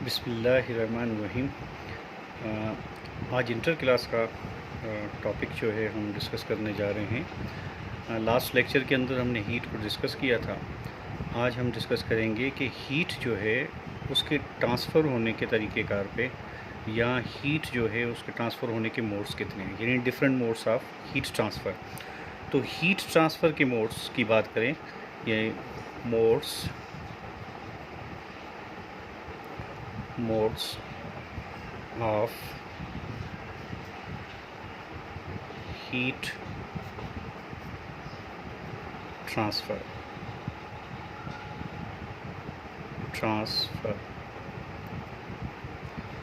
बिस्मिल्लाहिर्रहमानिर्रहीम। आज inter class का टॉपिक जो है हम डिस्कस करने जा रहे हैं। लास्ट लेक्चर के अंदर हमने हीट को डिस्कस किया था। आज हम डिस्कस करेंगे कि हीट जो है उसके ट्रांसफ़र होने के तरीक़ेकार पे या हीट जो है उसके ट्रांसफ़र होने के मोड्स कितने हैं, यानी different modes of heat transfer. तो हीट ट्रांसफ़र के मोड्स की बात करें, ये मोड्स of heat transfer।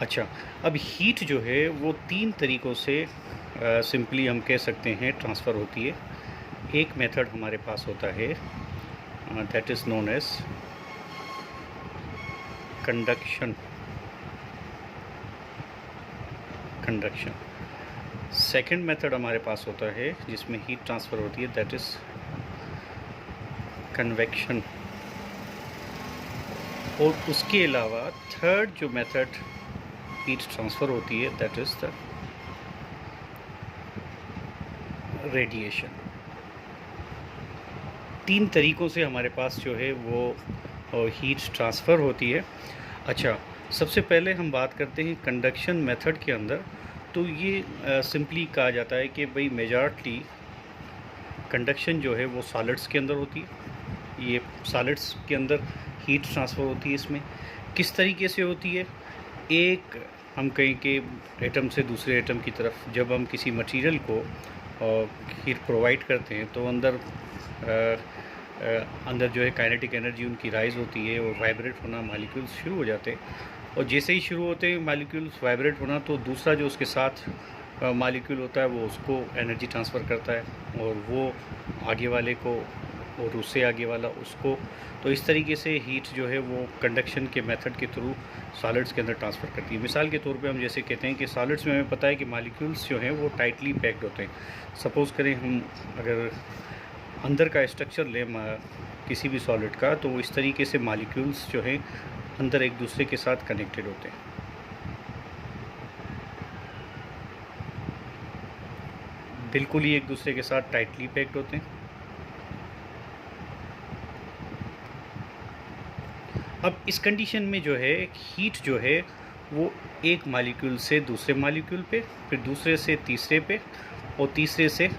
अच्छा, अब हीट जो है वो तीन तरीक़ों से सिंपली हम कह सकते हैं ट्रांसफ़र होती है। एक मेथड हमारे पास होता है that is known as conduction. Second method हमारे पास होता है जिसमें हीट ट्रांसफ़र होती है, दैट इज़ कन्वेक्शन। और उसके अलावा थर्ड जो मेथड हीट ट्रांसफ़र होती है दैट इज़ द रेडिएशन। तीन तरीक़ों से हमारे पास जो है वो हीट ट्रांसफ़र होती है। अच्छा, सबसे पहले हम बात करते हैं कंडक्शन मेथड के अंदर। तो ये सिंपली कहा जाता है कि भाई मेजॉरिटी कंडक्शन जो है वो सॉलिड्स के अंदर होती है। ये सॉलिड्स के अंदर हीट ट्रांसफ़र होती है। इसमें किस तरीके से होती है? एक हम कहें कि एटम से दूसरे एटम की तरफ जब हम किसी मटेरियल को हीट प्रोवाइड करते हैं तो अंदर जो है काइनेटिक एनर्जी उनकी राइज़ होती है और वाइब्रेट होना मॉलिक्यूल्स शुरू हो जाते हैं। और जैसे ही शुरू होते हैं मॉलिक्यूल्स वाइब्रेट होना तो दूसरा जो उसके साथ मॉलिक्यूल होता है वो उसको एनर्जी ट्रांसफ़र करता है और वो आगे वाले को और उससे आगे वाला उसको। तो इस तरीके से हीट जो है वो कंडक्शन के मेथड के थ्रू सॉलिड्स के अंदर ट्रांसफ़र करती है। मिसाल के तौर पे हम जैसे कहते हैं कि सॉलिड्स में हमें पता है कि मॉलिक्यूल्स जो हैं वो टाइटली पैक्ड होते हैं। सपोज़ करें हम अगर अंदर का स्ट्रक्चर लें किसी भी सॉलिड का, तो वो इस तरीके से मॉलिक्यूल्स जो हैं अंदर एक दूसरे के साथ कनेक्टेड होते हैं। बिल्कुल ही एक दूसरे के साथ टाइटली पैक्ड होते हैं। अब इस कंडीशन में जो है हीट जो है वो एक मॉलिक्यूल से दूसरे मॉलिक्यूल पे, फिर दूसरे से तीसरे पे और तीसरे से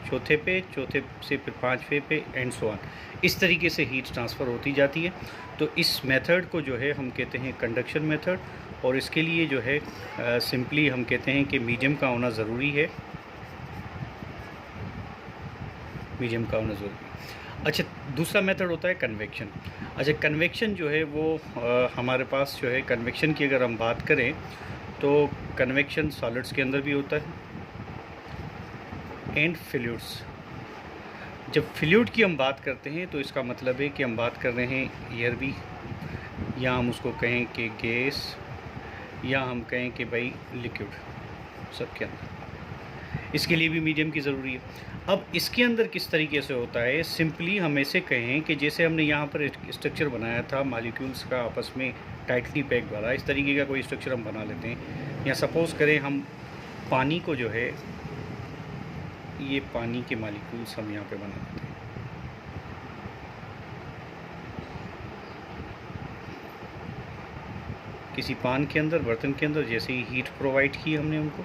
चौथे पे, चौथे से फिर पाँचवें पे एंड सो ऑन, इस तरीके से हीट ट्रांसफ़र होती जाती है। तो इस मेथड को जो है हम कहते हैं कंडक्शन मेथड। और इसके लिए जो है सिंपली हम कहते हैं कि मीडियम का होना ज़रूरी है। अच्छा, दूसरा मेथड होता है कन्वेक्शन। अच्छा, कन्वेक्शन जो है वो हमारे पास जो है कन्वेक्शन की अगर हम बात करें तो कन्वेक्शन सॉलिड्स के अंदर भी होता है एंड फ्लूइड्स। जब फ्लूइड की हम बात करते हैं तो इसका मतलब है कि हम बात कर रहे हैं एयर भी, या हम उसको कहें कि गैस, या हम कहें कि भाई लिक्विड, सब के अंदर। इसके लिए भी मीडियम की ज़रूरी है। अब इसके अंदर किस तरीके से होता है, सिंपली हम ऐसे कहें कि जैसे हमने यहाँ पर स्ट्रक्चर बनाया था मॉलिक्यूल्स का आपस में टाइटली पैक्ड वाला, इस तरीके का कोई स्ट्रक्चर हम बना लेते हैं। या सपोज़ करें हम पानी को जो है, ये पानी के मॉलिक्यूल्स हम यहाँ पे बना लेते हैं। किसी पान के अंदर, बर्तन के अंदर जैसे ही हीट प्रोवाइड की हमने उनको,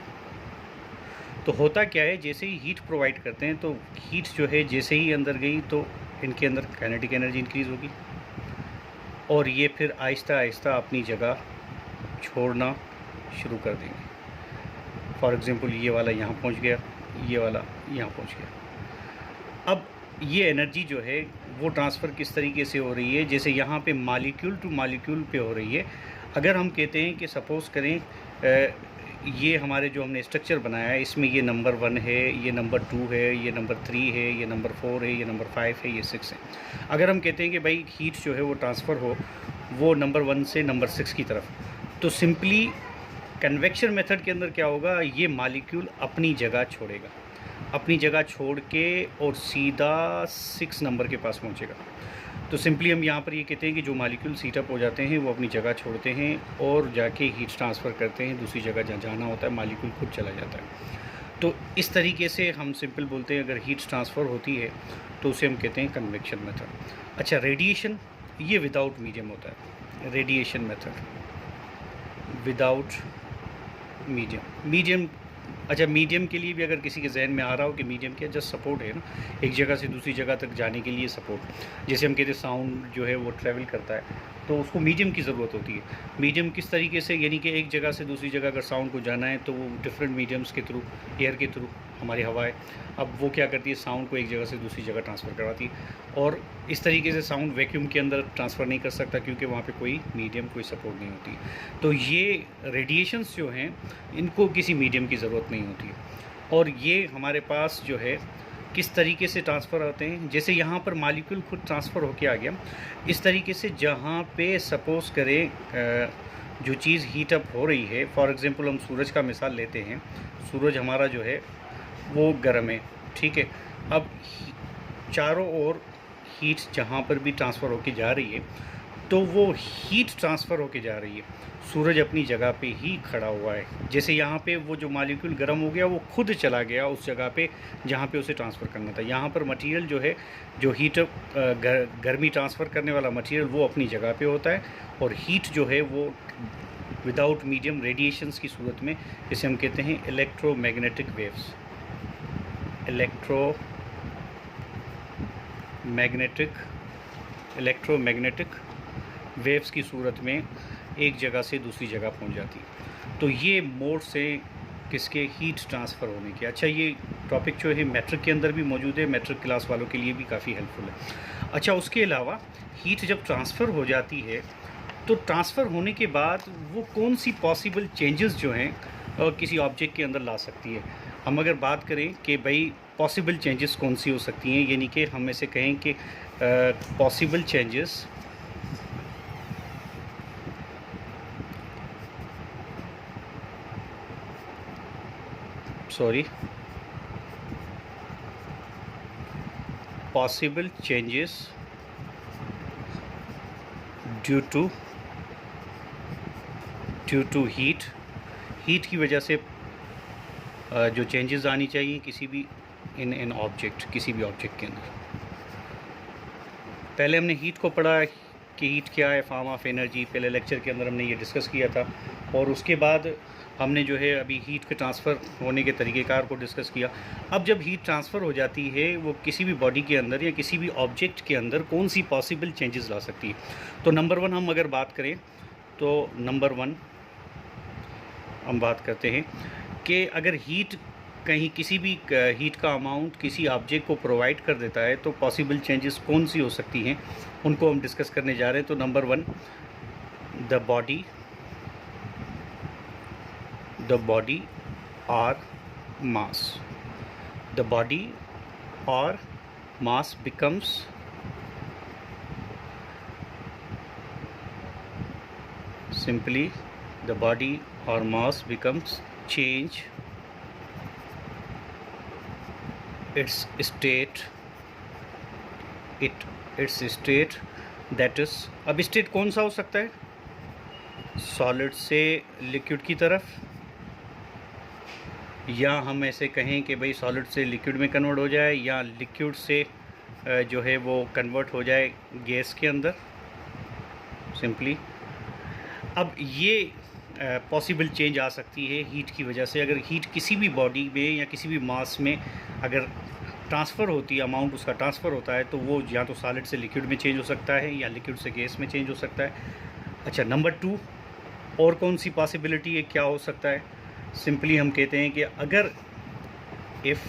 तो होता क्या है, जैसे ही हीट प्रोवाइड करते हैं तो हीट जो है जैसे ही अंदर गई तो इनके अंदर काइनेटिक एनर्जी इंक्रीज़ होगी और ये फिर आहिस्ता आहिस्ता अपनी जगह छोड़ना शुरू कर देंगे। फॉर एग्ज़ाम्पल ये वाला यहाँ पहुँच गया, ये वाला यहाँ पहुँच गया। अब ये एनर्जी जो है वो ट्रांसफ़र किस तरीके से हो रही है, जैसे यहाँ पे मॉलिक्यूल टू मॉलिक्यूल पे हो रही है। अगर हम कहते हैं कि सपोज़ करें ये हमारे जो हमने स्ट्रक्चर बनाया है इसमें ये नंबर 1 है, ये नंबर 2 है, ये नंबर 3 है, ये नंबर 4 है, ये नंबर 5 है, ये 6 है। अगर हम कहते हैं कि भाई हीट जो है वो ट्रांसफ़र हो वो नंबर 1 से नंबर 6 की तरफ, तो सिंपली कन्वेक्शन मेथड के अंदर क्या होगा, ये मॉलिक्यूल अपनी जगह छोड़ेगा, अपनी जगह छोड़ के और सीधा 6 नंबर के पास पहुंचेगा। तो सिंपली हम यहाँ पर ये कहते हैं कि जो मालिक्यूल्स हीट अप हो जाते हैं वो अपनी जगह छोड़ते हैं और जाके हीट ट्रांसफ़र करते हैं दूसरी जगह जहाँ जाना होता है, मालिक्यूल खुद चला जाता है। तो इस तरीके से हम सिंपल बोलते हैं अगर हीट ट्रांसफ़र होती है तो उसे हम कहते हैं कन्वेक्शन मेथड। अच्छा, रेडिएशन ये विदाउट मीडियम होता है, रेडिएशन मेथड विदाउट मीडियम। अच्छा, मीडियम के लिए भी अगर किसी के जहन में आ रहा हो कि मीडियम क्या, जस्ट सपोर्ट है ना, एक जगह से दूसरी जगह तक जाने के लिए सपोर्ट। जैसे हम कहते हैं साउंड जो है वो ट्रैवल करता है तो उसको मीडियम की ज़रूरत होती है। मीडियम किस तरीके से, यानी कि एक जगह से दूसरी जगह अगर साउंड को जाना है तो वो डिफरेंट मीडियम्स के थ्रू, एयर के थ्रू, हमारी हवाएं, अब वो क्या करती है, साउंड को एक जगह से दूसरी जगह ट्रांसफ़र करवाती है। और इस तरीके से साउंड वैक्यूम के अंदर ट्रांसफ़र नहीं कर सकता क्योंकि वहाँ पे कोई मीडियम, कोई सपोर्ट नहीं होती। तो ये रेडिएशंस जो हैं इनको किसी मीडियम की ज़रूरत नहीं होती है। और ये हमारे पास जो है किस तरीके से ट्रांसफ़र होते हैं, जैसे यहाँ पर मालिक्यूल खुद ट्रांसफ़र होके आ गया, इस तरीके से जहाँ पे सपोज़ करें जो चीज़ हीट अप हो रही है, फॉर एग्ज़ाम्पल हम सूरज का मिसाल लेते हैं, सूरज हमारा जो है वो गर्म है, ठीक है। अब चारों ओर हीट जहाँ पर भी ट्रांसफ़र होके जा रही है तो वो हीट ट्रांसफ़र होके जा रही है, सूरज अपनी जगह पे ही खड़ा हुआ है। जैसे यहाँ पे वो जो मॉलिक्यूल गर्म हो गया वो खुद चला गया उस जगह पे जहाँ पे उसे ट्रांसफ़र करना था। यहाँ पर मटेरियल जो है, जो हीट गर्मी ट्रांसफ़र करने वाला मटेरियल वो अपनी जगह पे होता है और हीट जो है वो विदाउट मीडियम रेडिएशंस की सूरत में, इसे हम कहते हैं इलेक्ट्रोमैग्नेटिक वेव्स, इलेक्ट्रोमैग्नेटिक वेव्स की सूरत में एक जगह से दूसरी जगह पहुंच जाती है। तो ये मोड से किसके, हीट ट्रांसफ़र होने के। अच्छा, ये टॉपिक जो है मैट्रिक के अंदर भी मौजूद है, मैट्रिक क्लास वालों के लिए भी काफ़ी हेल्पफुल है। अच्छा, उसके अलावा हीट जब ट्रांसफ़र हो जाती है तो ट्रांसफ़र होने के बाद वो कौन सी पॉसिबल चेंजेस जो हैं किसी ऑब्जेक्ट के अंदर ला सकती है। हम अगर बात करें कि भाई पॉसिबल चेंजेस कौन सी हो सकती हैं, यानी कि हम ऐसे कहें कि possible changes possible changes due to heat की वजह से जो चेंजेस आनी चाहिए किसी भी इन ऑब्जेक्ट, किसी भी ऑब्जेक्ट के अंदर। पहले हमने हीट को पढ़ा कि हीट क्या है, फॉर्म ऑफ एनर्जी, पहले लेक्चर के अंदर हमने ये डिस्कस किया था। और उसके बाद हमने जो है अभी हीट के ट्रांसफ़र होने के तरीक़ेकार को डिस्कस किया। अब जब हीट ट्रांसफ़र हो जाती है वो किसी भी बॉडी के अंदर या किसी भी ऑब्जेक्ट के अंदर कौन सी पॉसिबल चेंजेस ला सकती है। तो नंबर 1 हम अगर बात करें तो नंबर 1 हम बात करते हैं कि अगर हीट कहीं किसी भी हीट का अमाउंट किसी ऑब्जेक्ट को प्रोवाइड कर देता है तो पॉसिबल चेंजेस कौन सी हो सकती हैं, उनको हम डिस्कस करने जा रहे हैं। तो नंबर 1, द बॉडी और मास, द बॉडी और मास becomes simply the body or mass becomes change its state that is, अब स्टेट कौन सा हो सकता है, सॉलिड से लिक्विड की तरफ, या हम ऐसे कहें कि भाई सॉलिड से लिक्विड में कन्वर्ट हो जाए, या लिक्विड से जो है वो कन्वर्ट हो जाए गैस के अंदर सिंपली। अब ये पॉसिबल चेंज आ सकती है हीट की वजह से। अगर हीट किसी भी बॉडी में या किसी भी मास में अगर ट्रांसफ़र होती है, अमाउंट उसका ट्रांसफ़र होता है, तो वो या तो सॉलिड से लिक्विड में चेंज हो सकता है या लिक्विड से गैस में चेंज हो सकता है। अच्छा, नंबर 2 और कौन सी पॉसिबिलिटी है, क्या हो सकता है, सिंपली हम कहते हैं कि अगर if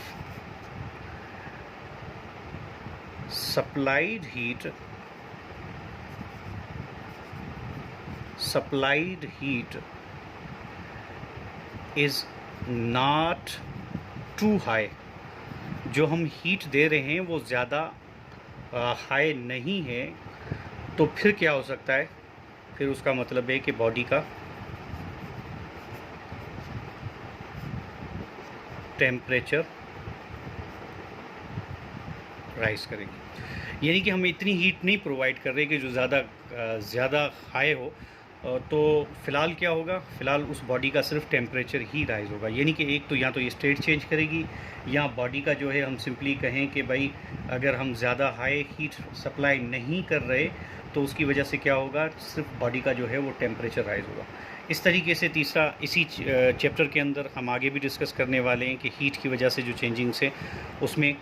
supplied heat is not too high, जो हम हीट दे रहे हैं वो ज़्यादा हाई नहीं है, तो फिर क्या हो सकता है, फिर उसका मतलब है कि बॉडी का टेम्परेचर राइज करेगी। यानी कि हम इतनी हीट नहीं प्रोवाइड कर रहे कि जो ज़्यादा हाई हो। तो फ़िलहाल क्या होगा, फ़िलहाल उस बॉडी का सिर्फ टेम्परेचर ही राइज़ होगा। यानी कि एक तो या तो ये स्टेट चेंज करेगी, या बॉडी का जो है हम सिंपली कहें कि भाई अगर हम ज़्यादा हाई हीट सप्लाई नहीं कर रहे तो उसकी वजह से क्या होगा, सिर्फ बॉडी का जो है वो टेम्परेचर राइज़ होगा। इस तरीके से तीसरा इसी चैप्टर के अंदर हम आगे भी डिस्कस करने वाले हैं कि हीट की वजह से जो चेंजिंग्स है उसमें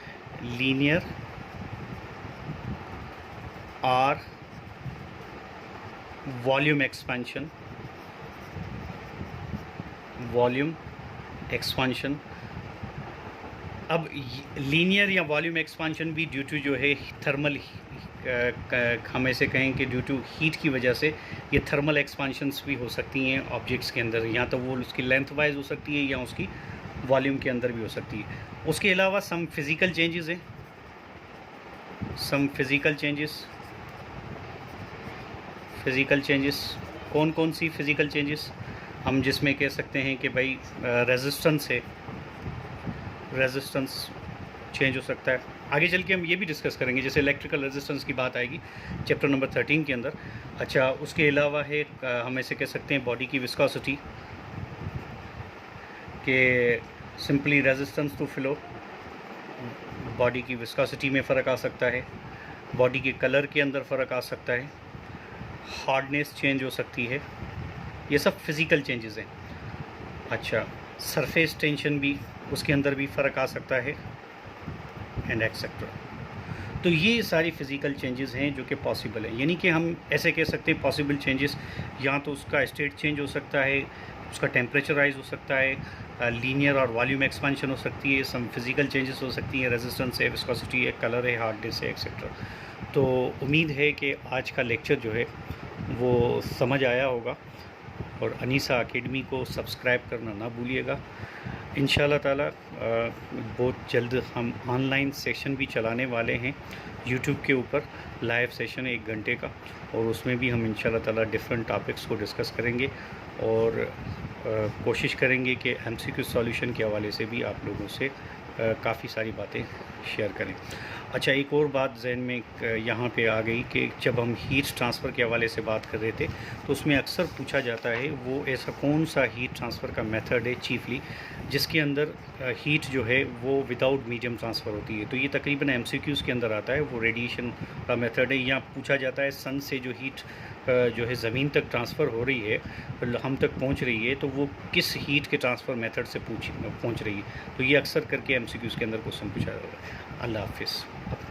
लीनियर और वॉल्यूम एक्सपांशन। अब लीनियर या वॉल्यूम एक्सपांशन भी ड्यू टू जो है थर्मल, हम ऐसे कहें कि ड्यू टू हीट की वजह से ये थर्मल एक्सपांशंस भी हो सकती हैं ऑब्जेक्ट्स के अंदर, या तो वो उसकी लेंथ वाइज हो सकती है या उसकी वॉल्यूम के अंदर भी हो सकती है। उसके अलावा सम फिज़िकल चेंजेस हैं, सम फिज़िकल चेंजेस कौन कौन सी फ़िज़िकल चेंजेस हम जिसमें कह सकते हैं कि भाई रेजिस्टेंस चेंज हो सकता है। आगे चल के हम ये भी डिस्कस करेंगे, जैसे इलेक्ट्रिकल रेजिस्टेंस की बात आएगी चैप्टर नंबर 13 के अंदर। अच्छा, उसके अलावा है हम ऐसे कह सकते हैं बॉडी की विस्कोसिटी, कि simply resistance to flow, body की विस्कोसिटी में फ़र्क आ सकता है, बॉडी के कलर के अंदर फ़र्क आ सकता है, हार्डनेस चेंज हो सकती है, ये सब फिज़िकल चेंजेस हैं। अच्छा, सरफेस टेंशन भी उसके अंदर भी फ़र्क आ सकता है एंड एक्सेट्रा। तो ये सारी फ़िज़िकल चेंजेस हैं जो कि पॉसिबल है। यानी कि हम ऐसे कह सकते हैं पॉसिबल चेंजेस, या तो उसका स्टेट चेंज हो सकता है, उसका टेम्परेचर राइज हो सकता है, लीनियर और वॉल्यूम एक्सपांशन हो सकती है, सम फिज़िकल चेंजेस हो सकती हैं, रेजिस्टेंस है, विस्कोसिटी है, कलर है, हार्डनेस है, एक्सेट्रा। तो उम्मीद है कि आज का लेक्चर जो है वो समझ आया होगा, और अनीसा अकेडमी को सब्सक्राइब करना ना भूलिएगा। इंशाल्लाह ताला बहुत जल्द हम ऑनलाइन सेशन भी चलाने वाले हैं यूट्यूब के ऊपर, लाइव सेशन 1 घंटे का, और उसमें भी हम इंशाल्लाह ताला डिफरेंट टॉपिक्स को डिस्कस करेंगे, और कोशिश करेंगे कि MCQ सॉल्यूशन के हवाले से भी आप लोगों से काफ़ी सारी बातें शेयर करें। अच्छा, एक और बात जहन में यहाँ पे आ गई कि जब हम हीट ट्रांसफ़र के हवाले से बात कर रहे थे तो उसमें अक्सर पूछा जाता है वो ऐसा कौन सा हीट ट्रांसफ़र का मेथड है चीफली जिसके अंदर हीट जो है वो विदाउट मीडियम ट्रांसफ़र होती है। तो ये तकरीबन MCQs के अंदर आता है, वो रेडिएशन का मेथड है। यहाँ पूछा जाता है सन से जो हीट जो है ज़मीन तक ट्रांसफ़र हो रही है, हम तक पहुँच रही है, तो वो किस हीट के ट्रांसफ़र मेथड से पहुँच रही है। तो ये अक्सर करके MCQs के अंदर क्वेश्चन पूछा जाता है। अल्लाह हाफ़िज़।